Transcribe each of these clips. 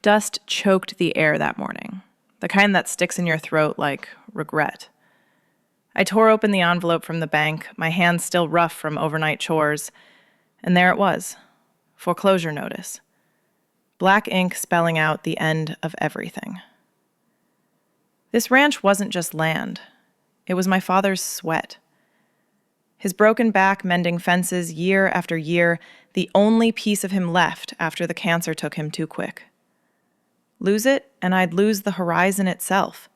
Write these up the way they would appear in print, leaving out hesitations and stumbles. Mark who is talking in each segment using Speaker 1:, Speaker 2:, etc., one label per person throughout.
Speaker 1: Dust choked the air that morning, the kind that sticks in your throat like regret. I tore open the envelope from the bank, my hands still rough from overnight chores, and there it was, foreclosure notice. Black ink spelling out the end of everything. This ranch wasn't just land. It was my father's sweat. His broken back mending fences year after year, the only piece of him left after the cancer took him too quick. Lose it, and I'd lose the horizon itself,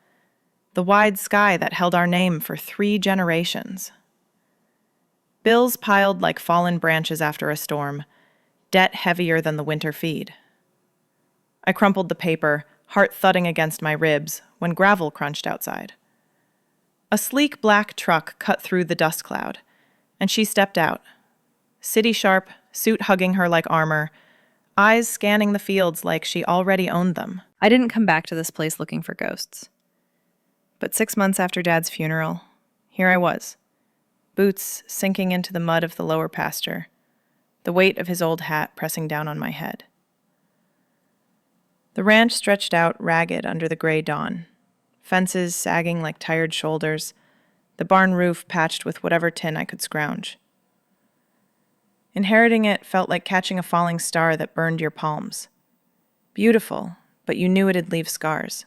Speaker 1: the wide sky that held our name for 3 generations. Bills piled like fallen branches after a storm, debt heavier than the winter feed. I crumpled the paper, heart thudding against my ribs, when gravel crunched outside. A sleek black truck cut through the dust cloud, and she stepped out, city sharp, suit hugging her like armor, eyes scanning the fields like she already owned them. I didn't come back to this place looking for ghosts. But 6 months after Dad's funeral, here I was, boots sinking into the mud of the lower pasture, the weight of his old hat pressing down on my head. The ranch stretched out ragged under the gray dawn, fences sagging like tired shoulders, the barn roof patched with whatever tin I could scrounge. Inheriting it felt like catching a falling star that burned your palms. Beautiful, but you knew it'd leave scars.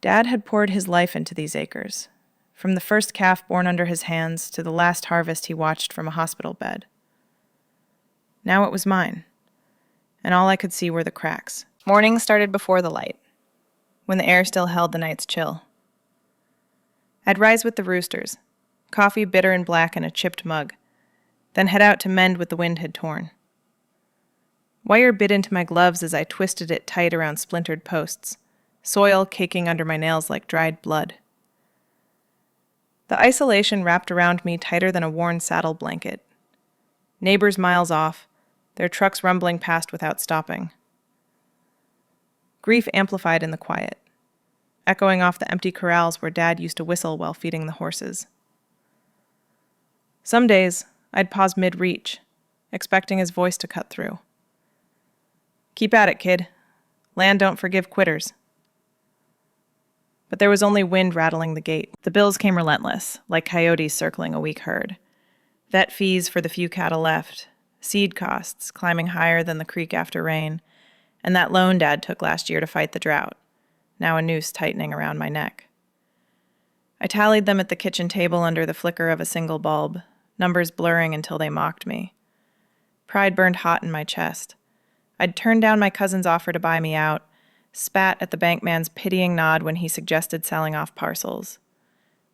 Speaker 1: Dad had poured his life into these acres, from the first calf born under his hands to the last harvest he watched from a hospital bed. Now it was mine, and all I could see were the cracks. Morning started before the light, when the air still held the night's chill. I'd rise with the roosters, coffee bitter and black in a chipped mug, then head out to mend what the wind had torn. Wire bit into my gloves as I twisted it tight around splintered posts, soil caking under my nails like dried blood. The isolation wrapped around me tighter than a worn saddle blanket. Neighbors miles off, their trucks rumbling past without stopping. Grief amplified in the quiet, echoing off the empty corrals where Dad used to whistle while feeding the horses. Some days, I'd pause mid-reach, expecting his voice to cut through. "Keep at it, kid. Land don't forgive quitters." But there was only wind rattling the gate. The bills came relentless, like coyotes circling a weak herd. Vet fees for the few cattle left, seed costs climbing higher than the creek after rain, and that loan Dad took last year to fight the drought, now a noose tightening around my neck. I tallied them at the kitchen table under the flicker of a single bulb, numbers blurring until they mocked me. Pride burned hot in my chest. I'd turned down my cousin's offer to buy me out, spat at the bankman's pitying nod when he suggested selling off parcels.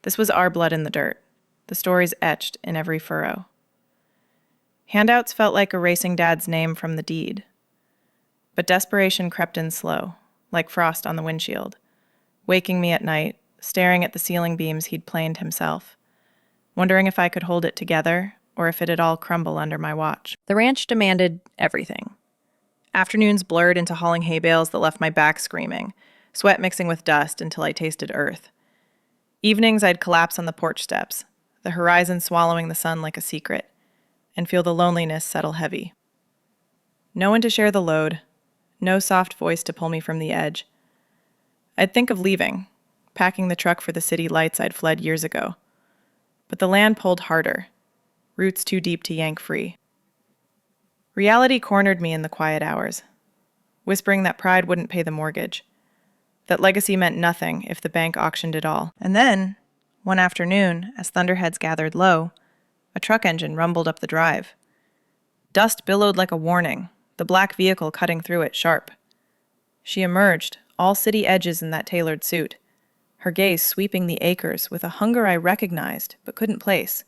Speaker 1: This was our blood in the dirt, the stories etched in every furrow. Handouts felt like erasing Dad's name from the deed. But desperation crept in slow, like frost on the windshield, waking me at night, staring at the ceiling beams he'd planed himself, wondering if I could hold it together or if it'd all crumble under my watch. The ranch demanded everything. Afternoons blurred into hauling hay bales that left my back screaming, sweat mixing with dust until I tasted earth. Evenings I'd collapse on the porch steps, the horizon swallowing the sun like a secret, and feel the loneliness settle heavy. No one to share the load, no soft voice to pull me from the edge. I'd think of leaving, packing the truck for the city lights I'd fled years ago. But the land pulled harder, roots too deep to yank free. Reality cornered me in the quiet hours, whispering that pride wouldn't pay the mortgage, that legacy meant nothing if the bank auctioned it all. And then, one afternoon, as thunderheads gathered low, a truck engine rumbled up the drive. Dust billowed like a warning, the black vehicle cutting through it sharp. She emerged, all city edges in that tailored suit, her gaze sweeping the acres with a hunger I recognized but couldn't place.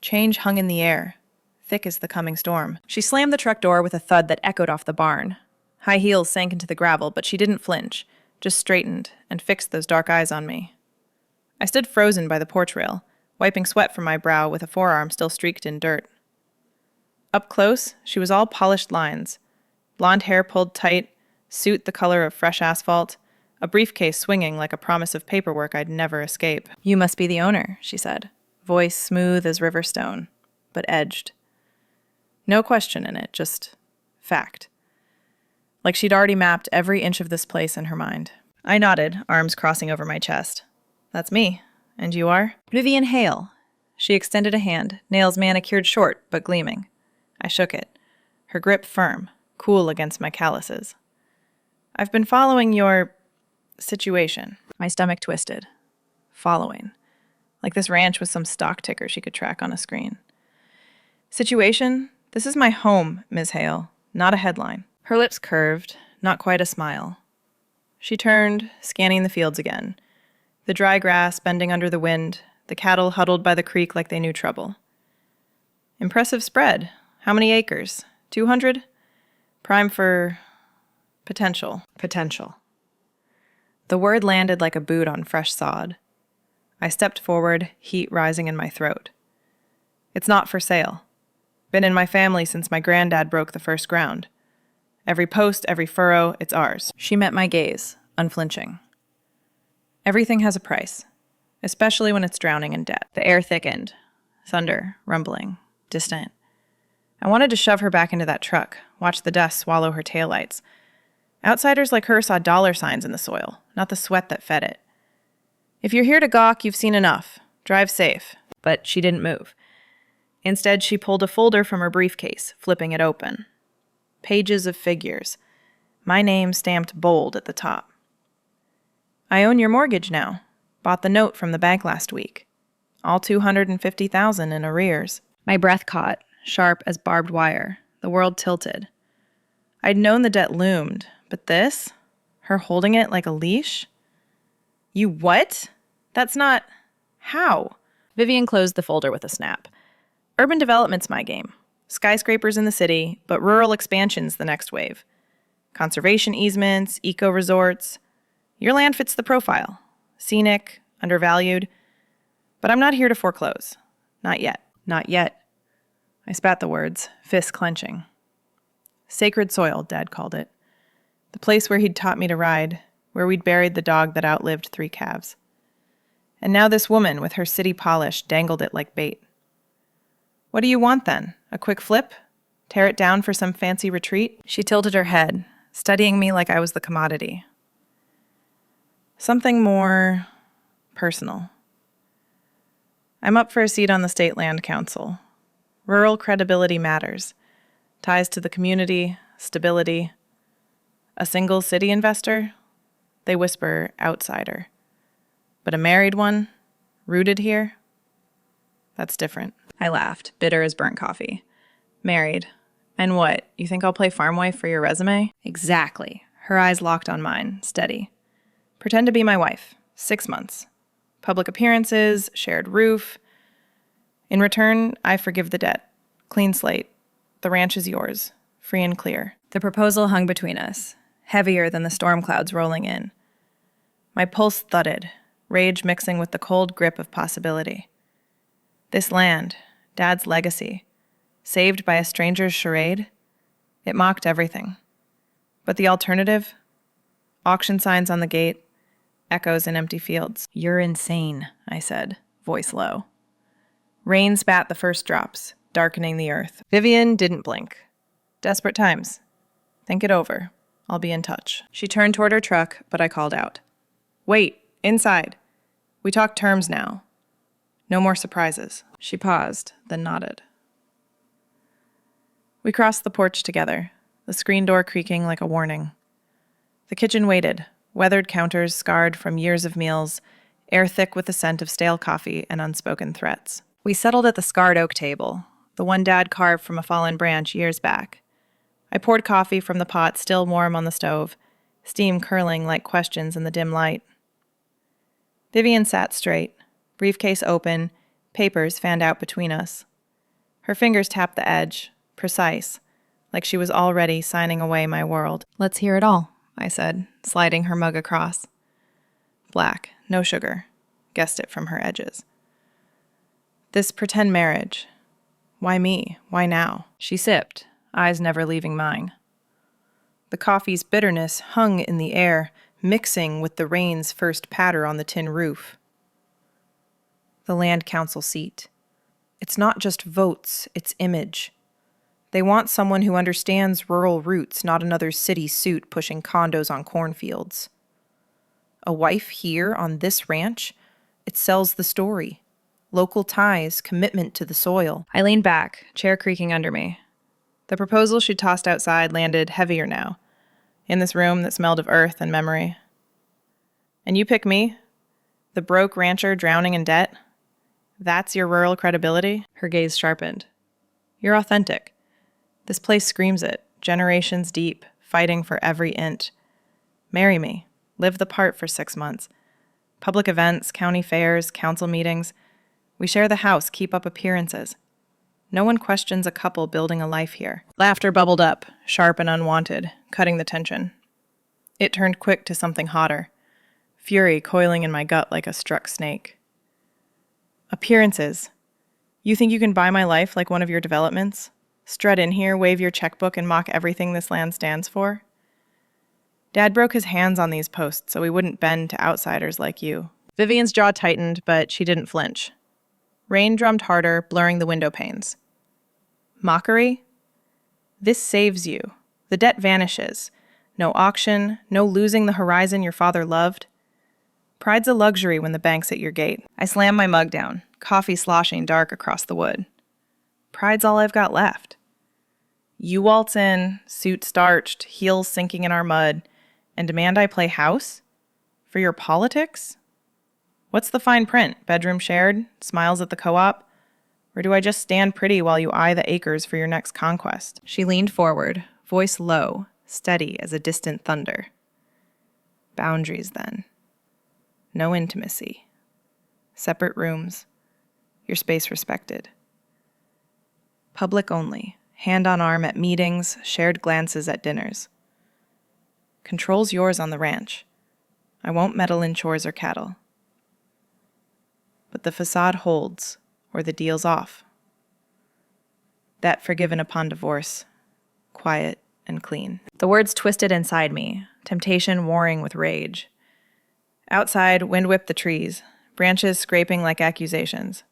Speaker 1: Change hung in the air, thick as the coming storm. She slammed the truck door with a thud that echoed off the barn. High heels sank into the gravel, but she didn't flinch, just straightened and fixed those dark eyes on me. I stood frozen by the porch rail, wiping sweat from my brow with a forearm still streaked in dirt. Up close, she was all polished lines, blonde hair pulled tight, suit the color of fresh asphalt, a briefcase swinging like a promise of paperwork I'd never escape. "You must be the owner," she said, voice smooth as river stone, but edged. No question in it, just fact. like she'd already mapped every inch of this place in her mind. I nodded, arms crossing over my chest. That's me. And you are? Vivian Hale. She extended a hand, nails manicured short but gleaming. I shook it, her grip firm, cool against my calluses. I've been following your situation. My stomach twisted. Following. Like this ranch was some stock ticker she could track on a screen. Situation? This is my home, Ms. Hale, not a headline. Her lips curved, not quite a smile. She turned, scanning the fields again. The dry grass bending under the wind, the cattle huddled by the creek like they knew trouble. Impressive spread. How many acres? 200? Prime for potential. Potential. The word landed like a boot on fresh sod. I stepped forward, heat rising in my throat. It's not for sale. Been in my family since my granddad broke the first ground. Every post, every furrow, it's ours. She met my gaze, unflinching. Everything has a price, especially when it's drowning in debt. The air thickened, thunder, rumbling, distant. I wanted to shove her back into that truck, watch the dust swallow her taillights. Outsiders like her saw dollar signs in the soil, not the sweat that fed it. If you're here to gawk, you've seen enough. Drive safe. But she didn't move. Instead, she pulled a folder from her briefcase, flipping it open. Pages of figures. My name stamped bold at the top. I own your mortgage now. Bought the note from the bank last week. All $250,000 in arrears. My breath caught, sharp as barbed wire. The world tilted. I'd known the debt loomed, but this? Her holding it like a leash? You what? That's not... How? Vivian closed the folder with a snap. Urban development's my game. Skyscrapers in the city, but rural expansion's the next wave. Conservation easements, eco-resorts. Your land fits the profile. Scenic, undervalued. But I'm not here to foreclose. Not yet. Not yet. I spat the words, fists clenching. Sacred soil, Dad called it. The place where he'd taught me to ride, where we'd buried the dog that outlived 3 calves. And now this woman, with her city polish, dangled it like bait. What do you want, then? A quick flip? Tear it down for some fancy retreat? She tilted her head, studying me like I was the commodity. Something more personal. I'm up for a seat on the State Land Council. Rural credibility matters. Ties to the community, stability. A single city investor? They whisper outsider. But a married one? Rooted here? That's different. I laughed, bitter as burnt coffee. Married. And what, you think I'll play farm wife for your resume? Exactly. Her eyes locked on mine, steady. Pretend to be my wife. 6 months. Public appearances, shared roof. In return, I forgive the debt. Clean slate. The ranch is yours. Free and clear. The proposal hung between us, heavier than the storm clouds rolling in. My pulse thudded, rage mixing with the cold grip of possibility. This land, Dad's legacy, saved by a stranger's charade, it mocked everything. But the alternative? Auction signs on the gate, echoes in empty fields. You're insane, I said, voice low. Rain spat the first drops, darkening the earth. Vivian didn't blink. Desperate times. Think it over. I'll be in touch. She turned toward her truck, but I called out. Wait, inside. We talk terms now. No more surprises. She paused, then nodded. We crossed the porch together, the screen door creaking like a warning. The kitchen waited, weathered counters scarred from years of meals, air thick with the scent of stale coffee and unspoken threats. We settled at the scarred oak table, the one Dad carved from a fallen branch years back. I poured coffee from the pot still warm on the stove, steam curling like questions in the dim light. Vivian sat straight, briefcase open, papers fanned out between us. Her fingers tapped the edge, precise, like she was already signing away my world. Let's hear it all, I said, sliding her mug across. Black, no sugar. Guessed it from her edges. This pretend marriage. Why me? Why now? She sipped, eyes never leaving mine. The coffee's bitterness hung in the air, mixing with the rain's first patter on the tin roof. The land council seat. It's not just votes, it's image. They want someone who understands rural roots, not another city suit pushing condos on cornfields. A wife here on this ranch? It sells the story. Local ties, commitment to the soil. I leaned back, chair creaking under me. The proposal she'd tossed outside landed heavier now, in this room that smelled of earth and memory. And you pick me? The broke rancher drowning in debt? That's your rural credibility? Her gaze sharpened. You're authentic. This place screams it, generations deep, fighting for every inch. Marry me. Live the part for 6 months. Public events, county fairs, council meetings. We share the house, keep up appearances. No one questions a couple building a life here. Laughter bubbled up, sharp and unwanted, cutting the tension. It turned quick to something hotter. Fury coiling in my gut like a struck snake. Appearances. You think you can buy my life like one of your developments? Strut in here, wave your checkbook, and mock everything this land stands for? Dad broke his hands on these posts so we wouldn't bend to outsiders like you. Vivian's jaw tightened, but she didn't flinch. Rain drummed harder, blurring the window panes. Mockery? This saves you. The debt vanishes. No auction, no losing the horizon your father loved. Pride's a luxury when the bank's at your gate. I slammed my mug down, coffee sloshing dark across the wood. Pride's all I've got left. You waltz in, suit starched, heels sinking in our mud, and demand I play house? For your politics? What's the fine print? Bedroom shared? Smiles at the co-op? Or do I just stand pretty while you eye the acres for your next conquest? She leaned forward, voice low, steady as a distant thunder. Boundaries, then. No intimacy. Separate rooms. Your space respected. Public only. Hand on arm at meetings, shared glances at dinners. Control's yours on the ranch. I won't meddle in chores or cattle. But the facade holds, or the deal's off. Debt forgiven upon divorce. Quiet and clean. The words twisted inside me, temptation warring with rage. Outside, wind whipped the trees, branches scraping like accusations.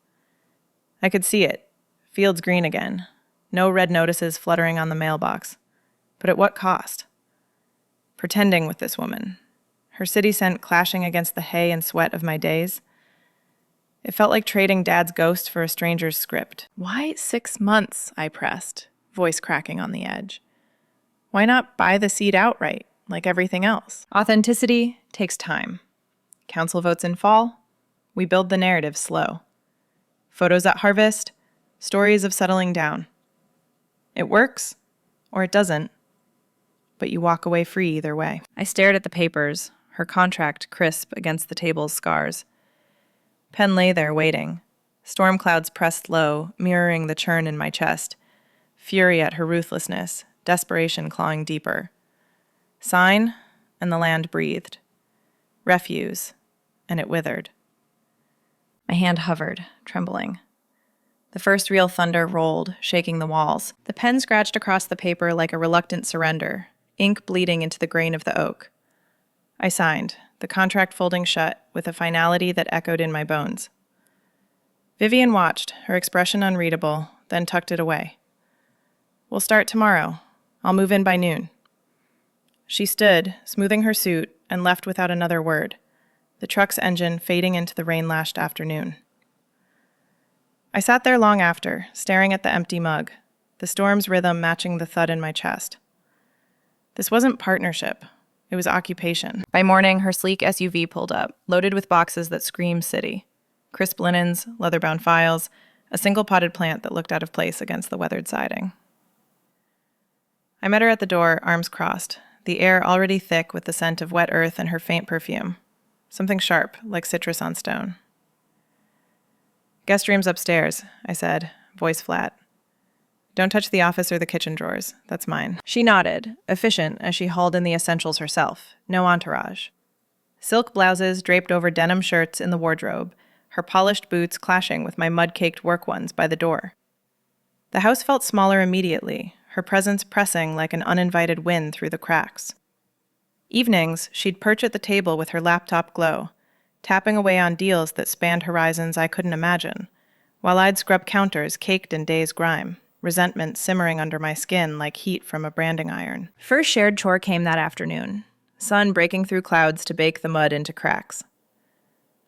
Speaker 1: I could see it. Fields green again. No red notices fluttering on the mailbox. But at what cost? Pretending with this woman. Her city scent clashing against the hay and sweat of my days. It felt like trading Dad's ghost for a stranger's script. Why 6 months? I pressed, voice cracking on the edge. Why not buy the seed outright, like everything else? Authenticity takes time. Council votes in fall. We build the narrative slow. Photos at harvest. Stories of settling down. It works, or it doesn't. But you walk away free either way. I stared at the papers, her contract crisp against the table's scars. Pen lay there waiting. Storm clouds pressed low, mirroring the churn in my chest. Fury at her ruthlessness, desperation clawing deeper. Sign, and the land breathed. Refuse, and it withered. My hand hovered, trembling. The first real thunder rolled, shaking the walls. The pen scratched across the paper like a reluctant surrender, ink bleeding into the grain of the oak. I signed, the contract folding shut with a finality that echoed in my bones. Vivian watched, her expression unreadable, then tucked it away. We'll start tomorrow. I'll move in by noon. She stood, smoothing her suit, and left without another word, the truck's engine fading into the rain-lashed afternoon. I sat there long after, staring at the empty mug, the storm's rhythm matching the thud in my chest. This wasn't partnership. It was occupation. By morning, her sleek SUV pulled up, loaded with boxes that screamed city. Crisp linens, leather-bound files, a single potted plant that looked out of place against the weathered siding. I met her at the door, arms crossed, the air already thick with the scent of wet earth and her faint perfume. Something sharp, like citrus on stone. Guest room's upstairs, I said, voice flat. Don't touch the office or the kitchen drawers. That's mine. She nodded, efficient as she hauled in the essentials herself. No entourage. Silk blouses draped over denim shirts in the wardrobe, her polished boots clashing with my mud-caked work ones by the door. The house felt smaller immediately, her presence pressing like an uninvited wind through the cracks. Evenings, she'd perch at the table with her laptop glow, tapping away on deals that spanned horizons I couldn't imagine, while I'd scrub counters caked in day's grime. resentment simmering under my skin like heat from a branding iron. First shared chore came that afternoon, sun breaking through clouds to bake the mud into cracks.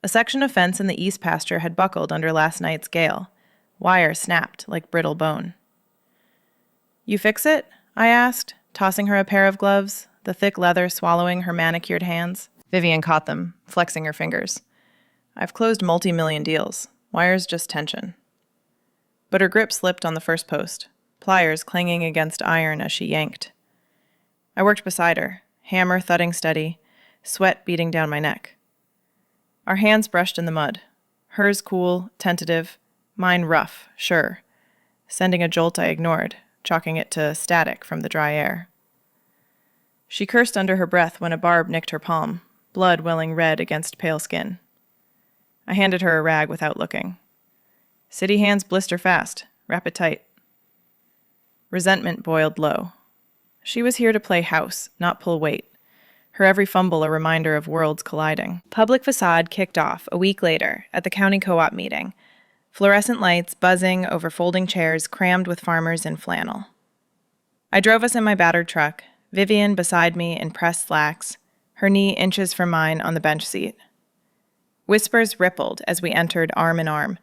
Speaker 1: A section of fence in the east pasture had buckled under last night's gale. Wire snapped like brittle bone. "You fix it?" I asked, tossing her a pair of gloves, the thick leather swallowing her manicured hands. Vivian caught them, flexing her fingers. "I've closed multi-million deals. Wire's just tension." But her grip slipped on the first post, pliers clanging against iron as she yanked. I worked beside her, hammer thudding steady, sweat beating down my neck. Our hands brushed in the mud, hers cool, tentative, mine rough, sure, sending a jolt I ignored, chalking it to static from the dry air. She cursed under her breath when a barb nicked her palm, blood welling red against pale skin. I handed her a rag without looking. "City hands blister fast. Wrap it tight." Resentment boiled low. She was here to play house, not pull weight. Her every fumble a reminder of worlds colliding. Public facade kicked off a week later at the county co-op meeting. Fluorescent lights buzzing over folding chairs crammed with farmers in flannel. I drove us in my battered truck, Vivian beside me in pressed slacks, her knee inches from mine on the bench seat. Whispers rippled as we entered arm in arm,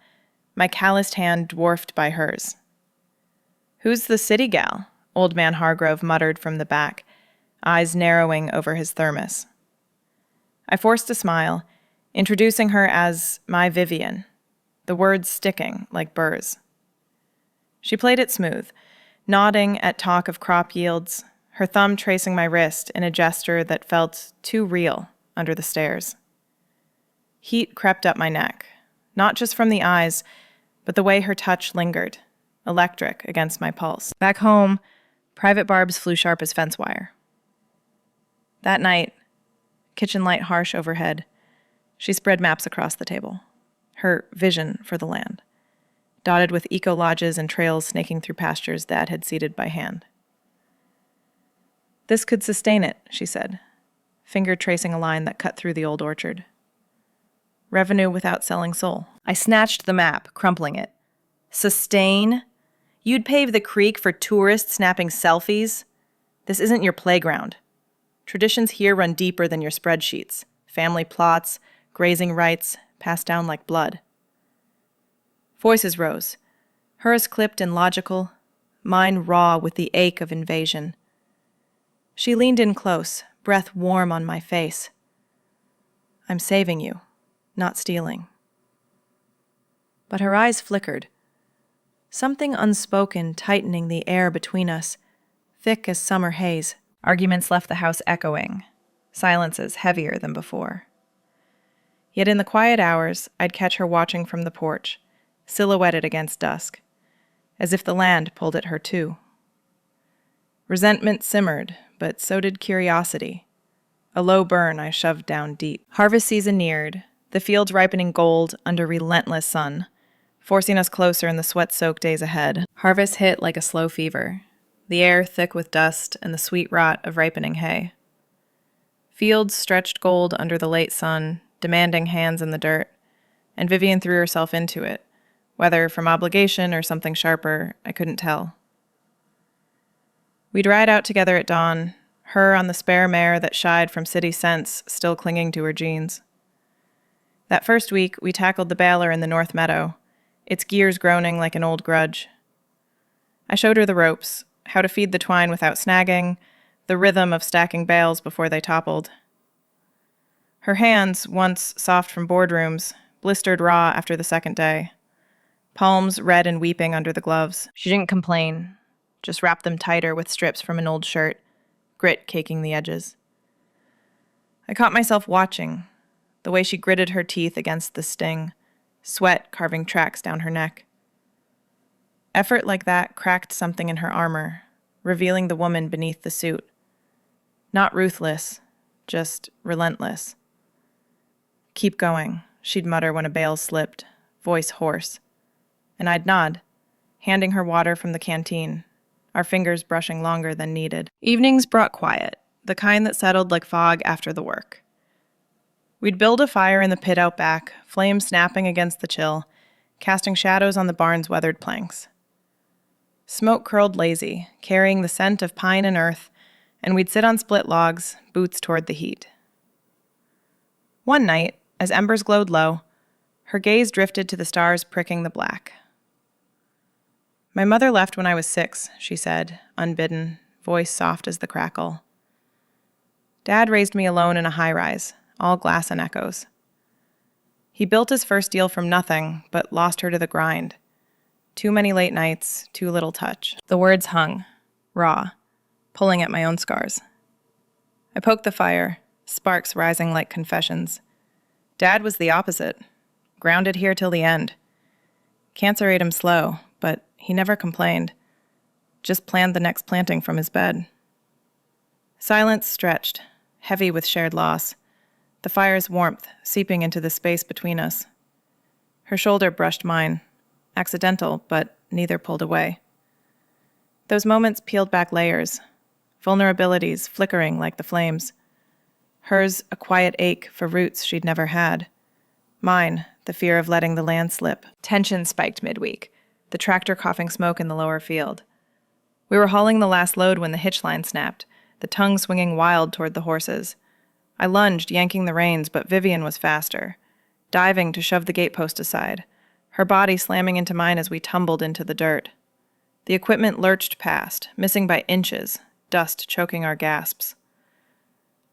Speaker 1: my calloused hand dwarfed by hers. "Who's the city gal?" Old Man Hargrove muttered from the back, eyes narrowing over his thermos. I forced a smile, introducing her as my Vivian, the words sticking like burrs. She played it smooth, nodding at talk of crop yields, her thumb tracing my wrist in a gesture that felt too real under the stairs. Heat crept up my neck, not just from the eyes, but the way her touch lingered, electric against my pulse. Back home, private barbs flew sharp as fence wire. That night, kitchen light harsh overhead, she spread maps across the table, her vision for the land, dotted with eco-lodges and trails snaking through pastures Dad had seeded by hand. "This could sustain it," she said, finger tracing a line that cut through the old orchard. "Revenue without selling soul." I snatched the map, crumpling it. "Sustain? You'd pave the creek for tourists snapping selfies? This isn't your playground. Traditions here run deeper than your spreadsheets. Family plots, grazing rights, passed down like blood." Voices rose, hers clipped and logical, mine raw with the ache of invasion. She leaned in close, breath warm on my face. "I'm saving you, not stealing." But her eyes flickered, something unspoken tightening the air between us, thick as summer haze. Arguments left the house echoing, silences heavier than before. Yet in the quiet hours, I'd catch her watching from the porch, silhouetted against dusk, as if the land pulled at her too. Resentment simmered, but so did curiosity. A low burn I shoved down deep. Harvest season neared, the fields ripening gold under relentless sun, forcing us closer in the sweat-soaked days ahead. Harvest hit like a slow fever, the air thick with dust and the sweet rot of ripening hay. Fields stretched gold under the late sun, demanding hands in the dirt, and Vivian threw herself into it, whether from obligation or something sharper, I couldn't tell. We'd ride out together at dawn, her on the spare mare that shied from city scents still clinging to her jeans. That first week, we tackled the baler in the North Meadow, its gears groaning like an old grudge. I showed her the ropes, how to feed the twine without snagging, the rhythm of stacking bales before they toppled. Her hands, once soft from boardrooms, blistered raw after the second day, palms red and weeping under the gloves. She didn't complain, just wrapped them tighter with strips from an old shirt, grit caking the edges. I caught myself watching, the way she gritted her teeth against the sting, sweat carving tracks down her neck. Effort like that cracked something in her armor, revealing the woman beneath the suit. Not ruthless, just relentless. "Keep going," she'd mutter when a bale slipped, voice hoarse. And I'd nod, handing her water from the canteen, our fingers brushing longer than needed. Evenings brought quiet, the kind that settled like fog after the work. We'd build a fire in the pit out back, flames snapping against the chill, casting shadows on the barn's weathered planks. Smoke curled lazy, carrying the scent of pine and earth, and we'd sit on split logs, boots toward the heat. One night, as embers glowed low, her gaze drifted to the stars pricking the black. "My mother left when I was 6, she said, unbidden, voice soft as the crackle. Dad raised me alone in a high-rise, all glass and echoes. He built his first deal from nothing, but lost her to the grind. Too many late nights, too little touch." The words hung, raw, pulling at my own scars. I poked the fire, sparks rising like confessions. Dad was the opposite, grounded here till the end. Cancer ate him slow, but he never complained. Just planned the next planting from his bed. Silence stretched, heavy with shared loss, the fire's warmth seeping into the space between us. Her shoulder brushed mine, accidental, but neither pulled away. Those moments peeled back layers, vulnerabilities flickering like the flames. Hers, a quiet ache for roots she'd never had. Mine, the fear of letting the land slip. Tension spiked midweek, the tractor coughing smoke in the lower field. We were hauling the last load when the hitch line snapped, the tongue swinging wild toward the horses. I lunged, yanking the reins, but Vivian was faster, diving to shove the gatepost aside, her body slamming into mine as we tumbled into the dirt. The equipment lurched past, missing by inches, dust choking our gasps.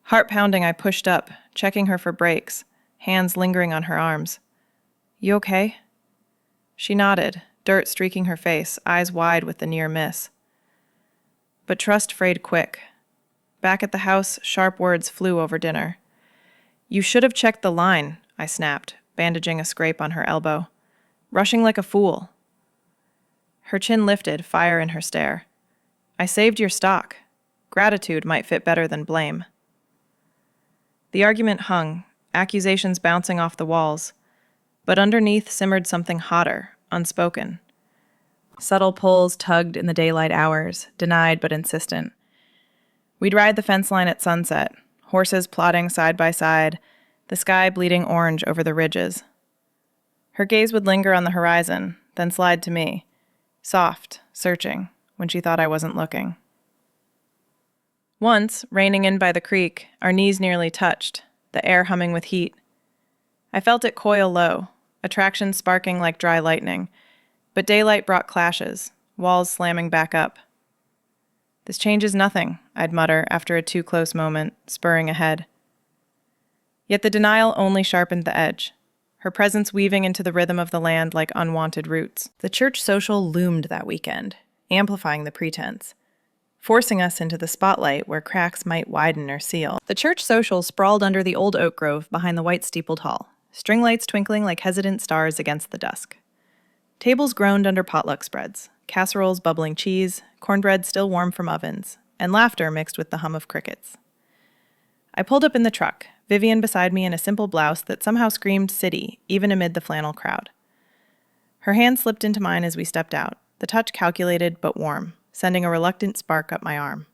Speaker 1: Heart pounding, I pushed up, checking her for brakes, hands lingering on her arms. "You okay?" She nodded, dirt streaking her face, eyes wide with the near miss. But trust frayed quick. Back at the house, sharp words flew over dinner. "You should have checked the line," I snapped, bandaging a scrape on her elbow. "Rushing like a fool." Her chin lifted, fire in her stare. "I saved your stock. Gratitude might fit better than blame." The argument hung, accusations bouncing off the walls, but underneath simmered something hotter, unspoken. Subtle pulls tugged in the daylight hours, denied but insistent. We'd ride the fence line at sunset, horses plodding side by side, the sky bleeding orange over the ridges. Her gaze would linger on the horizon, then slide to me, soft, searching, when she thought I wasn't looking. Once, reining in by the creek, our knees nearly touched, the air humming with heat. I felt it coil low, attraction sparking like dry lightning, but daylight brought clashes, walls slamming back up. "This changes nothing," I'd mutter after a too-close moment, spurring ahead. Yet the denial only sharpened the edge, her presence weaving into the rhythm of the land like unwanted roots. The church social loomed that weekend, amplifying the pretense, forcing us into the spotlight where cracks might widen or seal. The church social sprawled under the old oak grove behind the white steepled hall, string lights twinkling like hesitant stars against the dusk. Tables groaned under potluck spreads, casseroles bubbling cheese, cornbread still warm from ovens, and laughter mixed with the hum of crickets. I pulled up in the truck, Vivian beside me in a simple blouse that somehow screamed city, even amid the flannel crowd. Her hand slipped into mine as we stepped out, the touch calculated but warm, sending a reluctant spark up my arm.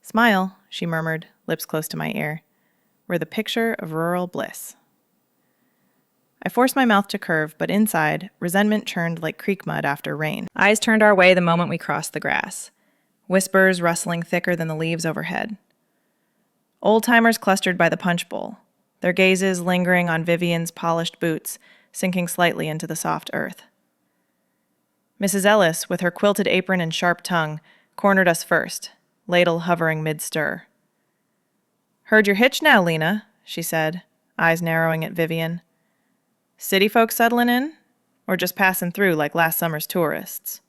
Speaker 1: "Smile," she murmured, lips close to my ear. "We're the picture of rural bliss." I forced my mouth to curve, but inside, resentment churned like creek mud after rain. Eyes turned our way the moment we crossed the grass, whispers rustling thicker than the leaves overhead. Old-timers clustered by the punch bowl, their gazes lingering on Vivian's polished boots, sinking slightly into the soft earth. Mrs. Ellis, with her quilted apron and sharp tongue, cornered us first, ladle hovering mid-stir. "Heard your hitch now, Lena," she said, eyes narrowing at Vivian. "City folks settling in? Or just passing through like last summer's tourists?"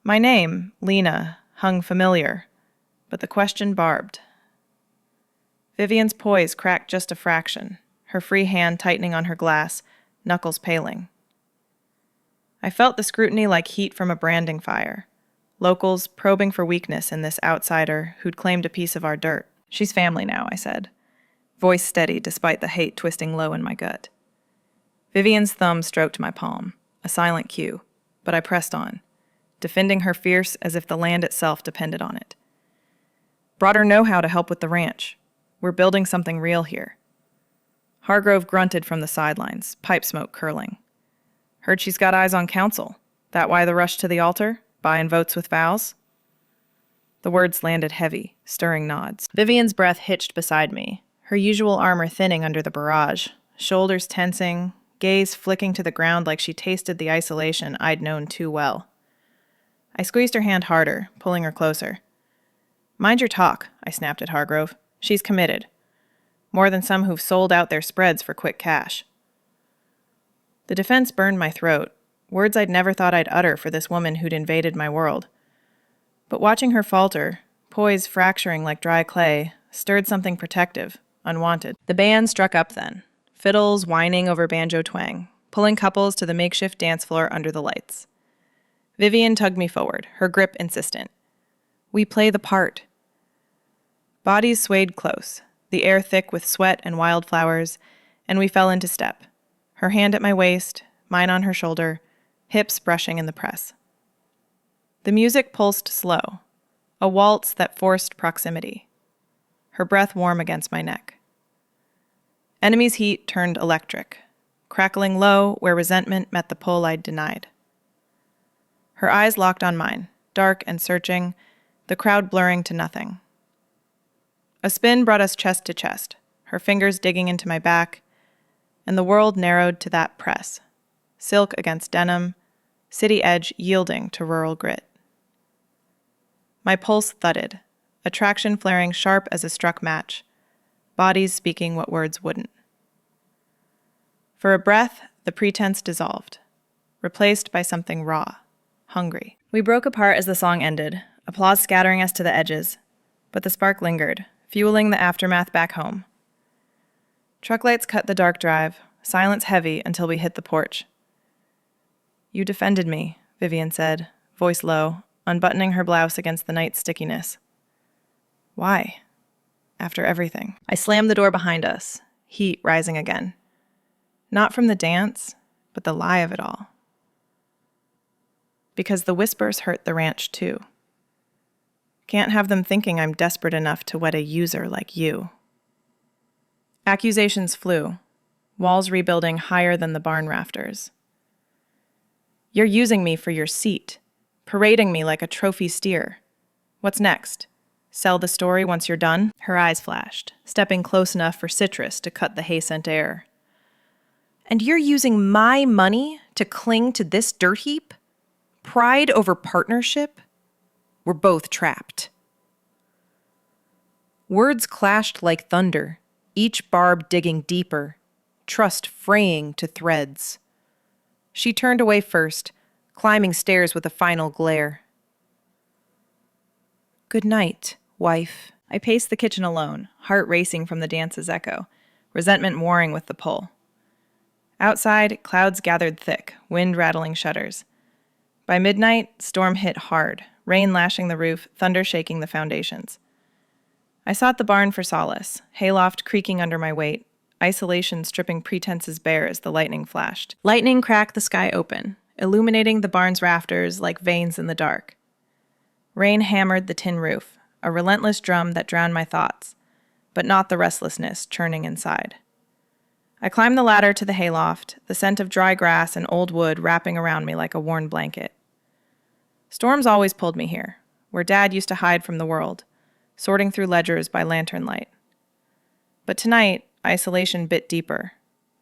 Speaker 1: My name, Lena, hung familiar, but the question barbed. Vivian's poise cracked just a fraction, her free hand tightening on her glass, knuckles paling. I felt the scrutiny like heat from a branding fire, locals probing for weakness in this outsider who'd claimed a piece of our dirt. "She's family now," I said, voice steady despite the hate twisting low in my gut. Vivian's thumb stroked my palm, a silent cue, but I pressed on, defending her fierce as if the land itself depended on it. "Brought her know-how to help with the ranch. We're building something real here." Hargrove grunted from the sidelines, pipe smoke curling. "Heard she's got eyes on council. That why the rush to the altar? Buying votes with vows? The words landed heavy, stirring nods. Vivian's breath hitched beside me, her usual armor thinning under the barrage, shoulders tensing, gaze flicking to the ground like she tasted the isolation I'd known too well. I squeezed her hand harder, pulling her closer. Mind your talk, I snapped at Hargrove. She's committed. More than some who've sold out their spreads for quick cash. The defense burned my throat, words I'd never thought I'd utter for this woman who'd invaded my world. But watching her falter, poise fracturing like dry clay, stirred something protective, unwanted. The band struck up then, fiddles whining over banjo twang, pulling couples to the makeshift dance floor under the lights. Vivian tugged me forward, her grip insistent. We play the part. Bodies swayed close, the air thick with sweat and wildflowers, and we fell into step, her hand at my waist, mine on her shoulder, hips brushing in the press. The music pulsed slow, a waltz that forced proximity, her breath warm against my neck. Enemy's heat turned electric, crackling low where resentment met the pull I'd denied. Her eyes locked on mine, dark and searching, the crowd blurring to nothing. A spin brought us chest to chest, her fingers digging into my back, and the world narrowed to that press, silk against denim, city edge yielding to rural grit. My pulse thudded, attraction flaring sharp as a struck match, bodies speaking what words wouldn't. For a breath, the pretense dissolved, replaced by something raw, hungry. We broke apart as the song ended, applause scattering us to the edges, but the spark lingered, fueling the aftermath back home. Truck lights cut the dark drive, silence heavy until we hit the porch. You defended me, Vivian said, voice low, unbuttoning her blouse against the night's stickiness. Why? After everything. I slammed the door behind us, heat rising again. Not from the dance, but the lie of it all. Because the whispers hurt the ranch too. Can't have them thinking I'm desperate enough to wed a user like you. Accusations flew, walls rebuilding higher than the barn rafters. You're using me for your seat, parading me like a trophy steer. What's next? Sell the story once you're done? Her eyes flashed, stepping close enough for citrus to cut the hay-scent air. And you're using my money to cling to this dirt heap? Pride over partnership? We're both trapped. Words clashed like thunder, each barb digging deeper, trust fraying to threads. She turned away first, climbing stairs with a final glare. Good night, wife. I paced the kitchen alone, heart racing from the dance's echo, resentment warring with the pull. Outside, clouds gathered thick, wind rattling shutters. By midnight, storm hit hard, rain lashing the roof, thunder shaking the foundations. I sought the barn for solace, hayloft creaking under my weight, isolation stripping pretenses bare as the lightning flashed. Lightning cracked the sky open, illuminating the barn's rafters like veins in the dark. Rain hammered the tin roof, a relentless drum that drowned my thoughts, but not the restlessness churning inside. I climbed the ladder to the hayloft, the scent of dry grass and old wood wrapping around me like a worn blanket. Storms always pulled me here, where Dad used to hide from the world, sorting through ledgers by lantern light. But tonight, isolation bit deeper,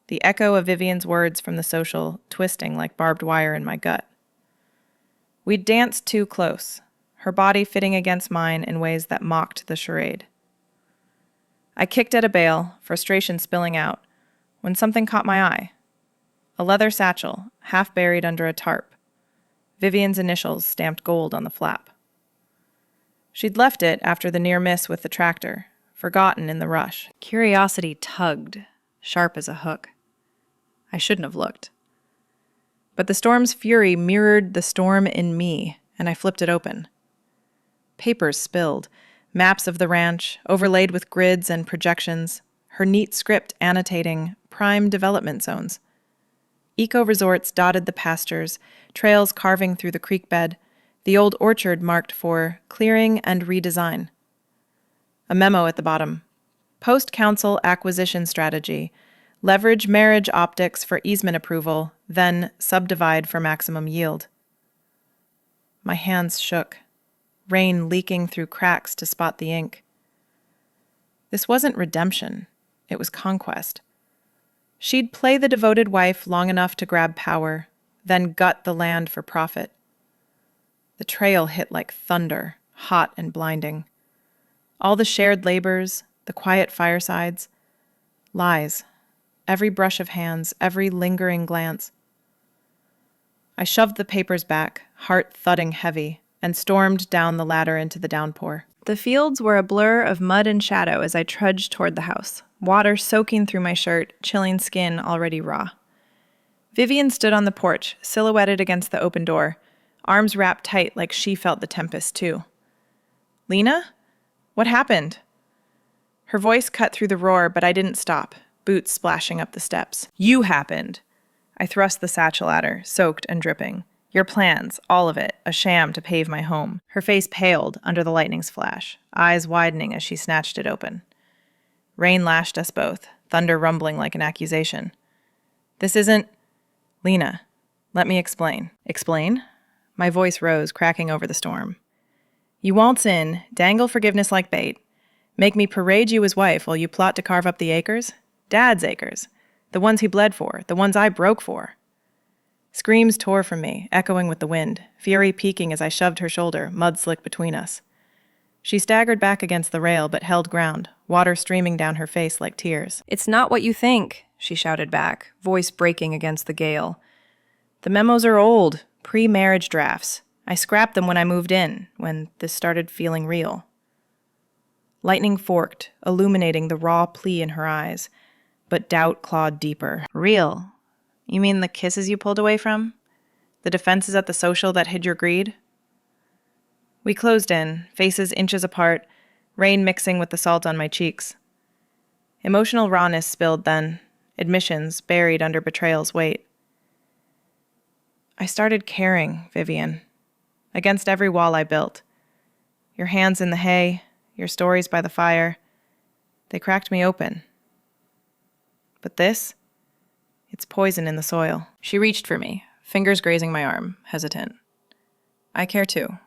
Speaker 1: the echo of Vivian's words from the social twisting like barbed wire in my gut. We'd danced too close, her body fitting against mine in ways that mocked the charade. I kicked at a bale, frustration spilling out, when something caught my eye. A leather satchel, half buried under a tarp. Vivian's initials stamped gold on the flap. She'd left it after the near miss with the tractor, forgotten in the rush. Curiosity tugged, sharp as a hook. I shouldn't have looked. But the storm's fury mirrored the storm in me, and I flipped it open. Papers spilled, maps of the ranch, overlaid with grids and projections, her neat script annotating prime development zones. Eco-resorts dotted the pastures, trails carving through the creek bed, the old orchard marked for clearing and redesign. A memo at the bottom. Post-council acquisition strategy. Leverage marriage optics for easement approval, then subdivide for maximum yield. My hands shook, rain leaking through cracks to spot the ink. This wasn't redemption. It was conquest. She'd play the devoted wife long enough to grab power, then gut the land for profit. The trail hit like thunder, hot and blinding. All the shared labors, the quiet firesides, lies, every brush of hands, every lingering glance. I shoved the papers back, heart thudding heavy, and stormed down the ladder into the downpour. The fields were a blur of mud and shadow as I trudged toward the house, water soaking through my shirt, chilling skin already raw. Vivian stood on the porch, silhouetted against the open door, arms wrapped tight like she felt the tempest too. "Lena? What happened?" Her voice cut through the roar, but I didn't stop, boots splashing up the steps. "You happened." I thrust the satchel at her, soaked and dripping. "Your plans, all of it, a sham to pave my home." Her face paled under the lightning's flash, eyes widening as she snatched it open. Rain lashed us both, thunder rumbling like an accusation. "This isn't—" "Lena, let me explain." "Explain?" My voice rose, cracking over the storm. "You waltz in, dangle forgiveness like bait, make me parade you as wife while you plot to carve up the acres? Dad's acres. The ones he bled for, the ones I broke for." Screams tore from me, echoing with the wind, fury peaking as I shoved her shoulder, mud slick between us. She staggered back against the rail but held ground, water streaming down her face like tears. "It's not what you think," she shouted back, voice breaking against the gale. "The memos are old, pre-marriage drafts. I scrapped them when I moved in, when this started feeling real." Lightning forked, illuminating the raw plea in her eyes, but doubt clawed deeper. "Real? You mean the kisses you pulled away from? The defenses at the social that hid your greed?" We closed in, faces inches apart, rain mixing with the salt on my cheeks. Emotional rawness spilled then, admissions buried under betrayal's weight. "I started caring, Vivian, against every wall I built. Your hands in the hay, your stories by the fire, they cracked me open. But this, it's poison in the soil." She reached for me, fingers grazing my arm, hesitant. "I care too.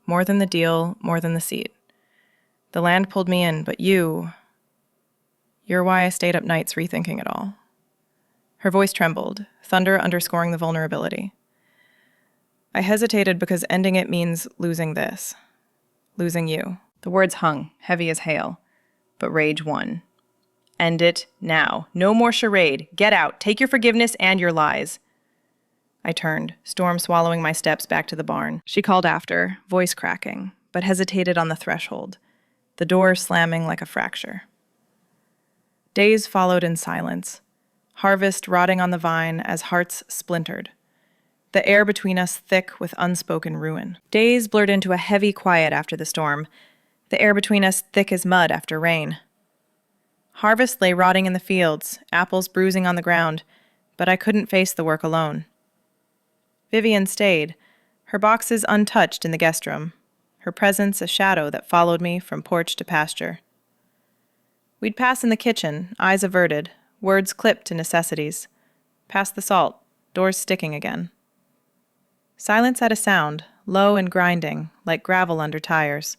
Speaker 1: More than the deal, more than the seat. The land pulled me in, but you're why I stayed up nights rethinking it all." Her voice trembled, thunder underscoring the vulnerability. "I hesitated because ending it means losing this. Losing you." The words hung, heavy as hail, but rage won. "End it now. No more charade. Get out. Take your forgiveness and your lies." I turned, storm swallowing my steps back to the barn. She called after, voice cracking, but hesitated on the threshold, the door slamming like a fracture. Days followed in silence, harvest rotting on the vine as hearts splintered, the air between us thick with unspoken ruin. Days blurred into a heavy quiet after the storm, the air between us thick as mud after rain. Harvest lay rotting in the fields, apples bruising on the ground, but I couldn't face the work alone. Vivian stayed, her boxes untouched in the guest room, her presence a shadow that followed me from porch to pasture. We'd pass in the kitchen, eyes averted, words clipped to necessities. Past the salt, doors sticking again. Silence had a sound, low and grinding, like gravel under tires.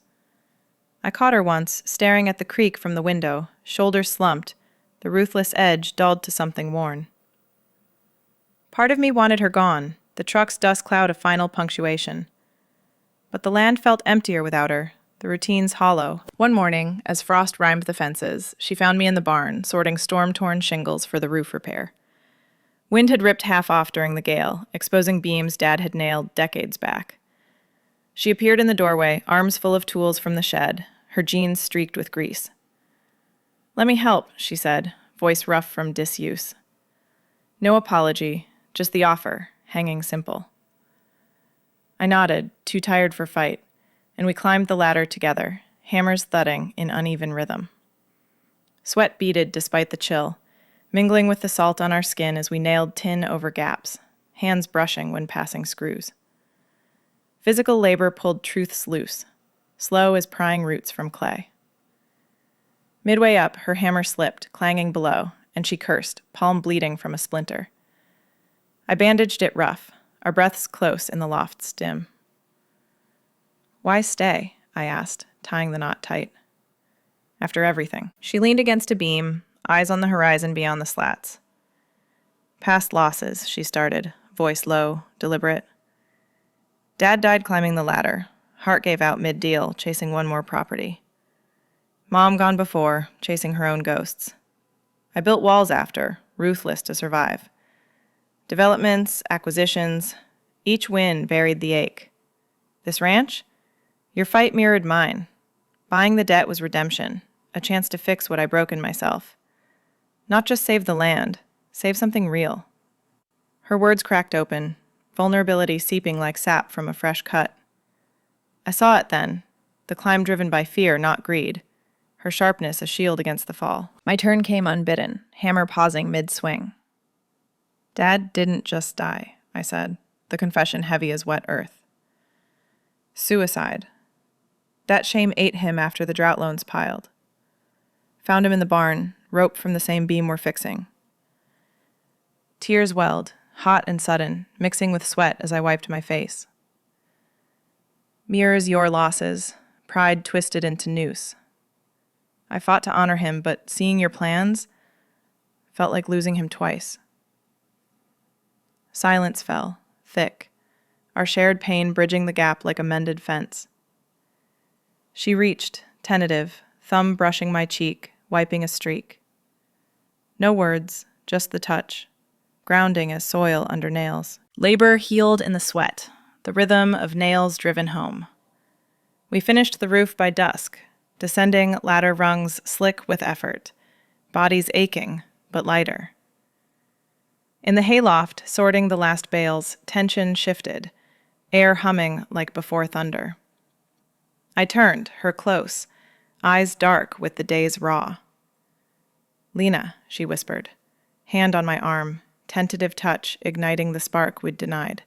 Speaker 1: I caught her once, staring at the creek from the window, shoulders slumped, the ruthless edge dulled to something worn. Part of me wanted her gone, the truck's dust cloud a final punctuation. But the land felt emptier without her, the routines hollow. One morning, as frost rimed the fences, she found me in the barn, sorting storm-torn shingles for the roof repair. Wind had ripped half off during the gale, exposing beams Dad had nailed decades back. She appeared in the doorway, arms full of tools from the shed, her jeans streaked with grease. "Let me help," she said, voice rough from disuse. No apology, just the offer, hanging simple. I nodded, too tired for fight, and we climbed the ladder together, hammers thudding in uneven rhythm. Sweat beaded despite the chill, mingling with the salt on our skin as we nailed tin over gaps, hands brushing when passing screws. Physical labor pulled truths loose, slow as prying roots from clay. Midway up, her hammer slipped, clanging below, and she cursed, palm bleeding from a splinter. I bandaged it rough, our breaths close in the loft's dim. Why stay? I asked, tying the knot tight. After everything. She leaned against a beam, eyes on the horizon beyond the slats. Past losses, she started, voice low, deliberate. Dad died climbing the ladder. Heart gave out mid-deal, chasing one more property. Mom gone before, chasing her own ghosts. I built walls after, ruthless to survive. Developments, acquisitions, each win varied the ache. This ranch? Your fight mirrored mine. Buying the debt was redemption, a chance to fix what I broke in myself. Not just save the land, save something real. Her words cracked open, vulnerability seeping like sap from a fresh cut. I saw it then, the climb driven by fear, not greed, her sharpness a shield against the fall. My turn came unbidden, hammer pausing mid-swing. Dad didn't just die, I said, the confession heavy as wet earth. Suicide. That shame ate him after the drought loans piled. Found him in the barn, rope from the same beam we're fixing. Tears welled, hot and sudden, mixing with sweat as I wiped my face. Mirrors your losses, pride twisted into noose. I fought to honor him, but seeing your plans felt like losing him twice. Silence fell, thick, our shared pain bridging the gap like a mended fence. She reached, tentative, thumb brushing my cheek, wiping a streak. No words, just the touch, grounding as soil under nails. Labor healed in the sweat, the rhythm of nails driven home. We finished the roof by dusk, descending ladder rungs slick with effort, bodies aching, but lighter. In the hayloft, sorting the last bales, tension shifted, air humming like before thunder. I turned, her close, eyes dark with the day's raw. Lena, she whispered, hand on my arm, tentative touch igniting the spark we'd denied.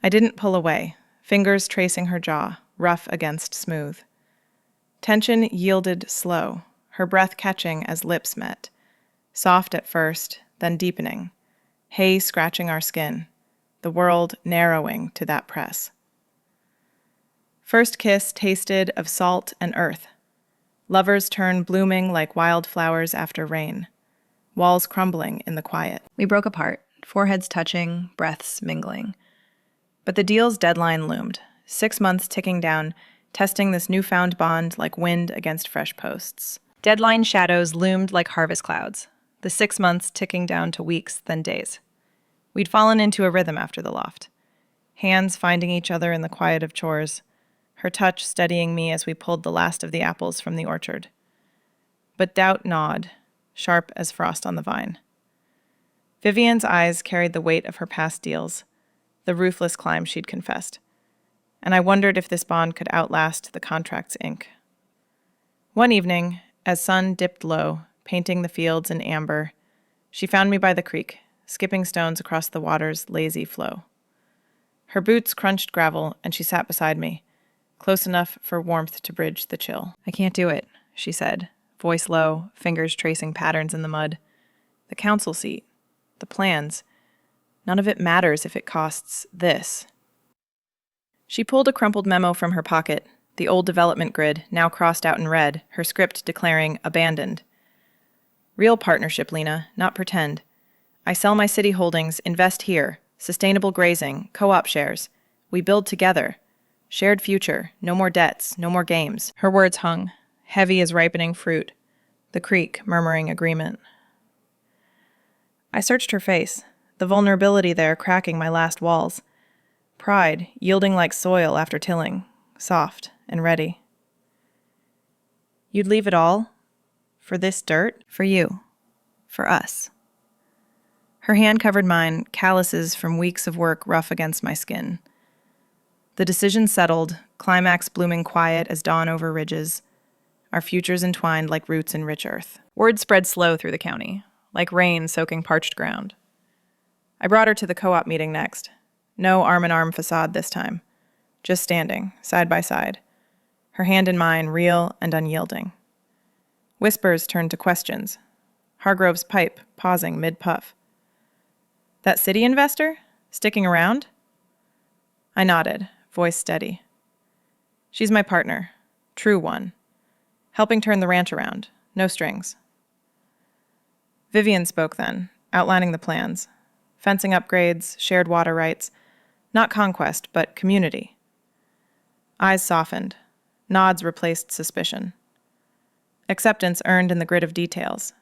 Speaker 1: I didn't pull away, fingers tracing her jaw, rough against smooth. Tension yielded slow, her breath catching as lips met, soft at first, then deepening, hay scratching our skin, the world narrowing to that press. First kiss tasted of salt and earth. Lovers turn blooming like wildflowers after rain, walls crumbling in the quiet. We broke apart, foreheads touching, breaths mingling. But the deal's deadline loomed, 6 months ticking down, testing this newfound bond like wind against fresh posts. Deadline shadows loomed like harvest clouds, the 6 months ticking down to weeks, then days. We'd fallen into a rhythm after the loft, hands finding each other in the quiet of chores, her touch steadying me as we pulled the last of the apples from the orchard. But doubt gnawed, sharp as frost on the vine. Vivian's eyes carried the weight of her past deals, the ruthless climb she'd confessed, and I wondered if this bond could outlast the contract's ink. One evening, as sun dipped low, painting the fields in amber, she found me by the creek, skipping stones across the water's lazy flow. Her boots crunched gravel, and she sat beside me, close enough for warmth to bridge the chill. I can't do it, she said, voice low, fingers tracing patterns in the mud. The council seat, the plans, none of it matters if it costs this. She pulled a crumpled memo from her pocket, the old development grid, now crossed out in red, her script declaring abandoned. Real partnership, Lena, not pretend. I sell my city holdings, invest here, sustainable grazing, co-op shares. We build together. Shared future, no more debts, no more games. Her words hung, heavy as ripening fruit, the creek murmuring agreement. I searched her face, the vulnerability there cracking my last walls. Pride, yielding like soil after tilling, soft and ready. You'd leave it all? For this dirt? For you. For us. Her hand covered mine, calluses from weeks of work rough against my skin. The decision settled, climax blooming quiet as dawn over ridges, our futures entwined like roots in rich earth. Word spread slow through the county, like rain soaking parched ground. I brought her to the co-op meeting next. No arm-in-arm facade this time. Just standing, side by side. Her hand in mine, real and unyielding. Whispers turned to questions. Hargrove's pipe, pausing mid-puff. That city investor? Sticking around? I nodded, voice steady. She's my partner, true one, helping turn the ranch around, no strings. Vivian spoke then, outlining the plans. Fencing upgrades, shared water rights, not conquest, but community. Eyes softened, nods replaced suspicion. Acceptance earned in the grit of details,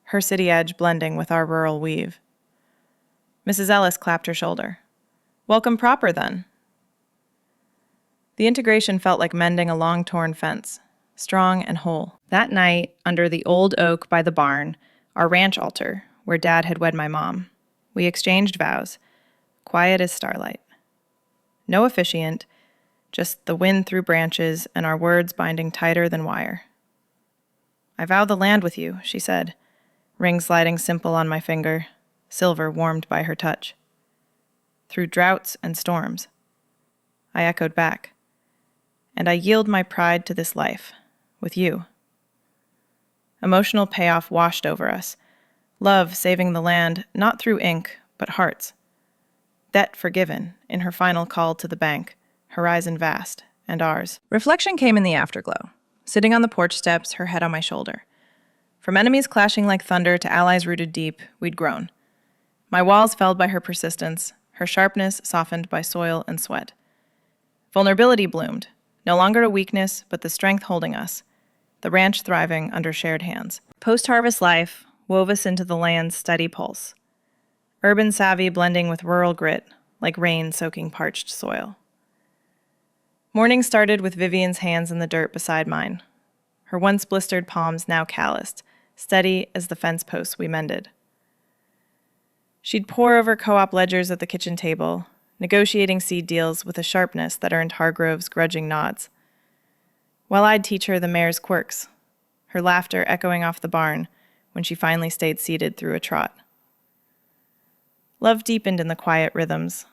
Speaker 1: her city edge blending with our rural weave. Mrs. Ellis clapped her shoulder. Welcome proper, then. The integration felt like mending a long-torn fence, strong and whole. That night, under the old oak by the barn, our ranch altar, where Dad had wed my mom, we exchanged vows, quiet as starlight. No officiant, just the wind through branches and our words binding tighter than wire. I vow the land with you, she said, ring sliding simple on my finger, silver warmed by her touch. Through droughts and storms. I echoed back. And I yield my pride to this life, with you. Emotional payoff washed over us. Love saving the land, not through ink, but hearts. Debt forgiven in her final call to the bank, horizon vast, and ours. Reflection came in the afterglow, sitting on the porch steps, her head on my shoulder. From enemies clashing like thunder to allies rooted deep, we'd grown. My walls felled by her persistence, her sharpness softened by soil and sweat. Vulnerability bloomed, no longer a weakness, but the strength holding us, the ranch thriving under shared hands. Post-harvest life wove us into the land's steady pulse. Urban savvy blending with rural grit, like rain soaking parched soil. Morning started with Vivian's hands in the dirt beside mine, her once blistered palms now calloused, steady as the fence posts we mended. She'd pore over co-op ledgers at the kitchen table, negotiating seed deals with a sharpness that earned Hargrove's grudging nods. While I'd teach her the mare's quirks, her laughter echoing off the barn when she finally stayed seated through a trot. Love deepened in the quiet rhythms,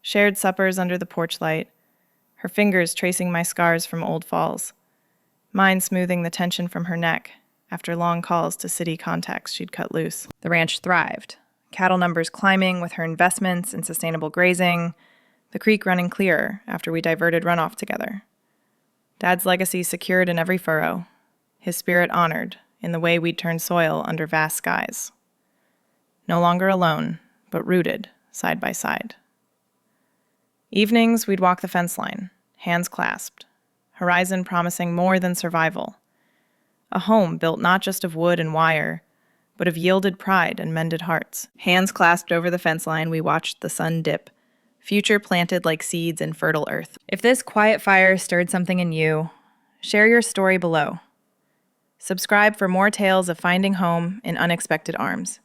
Speaker 1: shared suppers under the porch light, her fingers tracing my scars from old falls, mine smoothing the tension from her neck after long calls to city contacts she'd cut loose. The ranch thrived, cattle numbers climbing with her investments in sustainable grazing, the creek running clearer after we diverted runoff together. Dad's legacy secured in every furrow, his spirit honored in the way we'd turned soil under vast skies. No longer alone, but rooted side by side. Evenings, we'd walk the fence line, hands clasped, horizon promising more than survival. A home built not just of wood and wire, but of yielded pride and mended hearts. Hands clasped over the fence line, we watched the sun dip, future planted like seeds in fertile earth. If this quiet fire stirred something in you, share your story below. Subscribe for more tales of finding home in unexpected arms.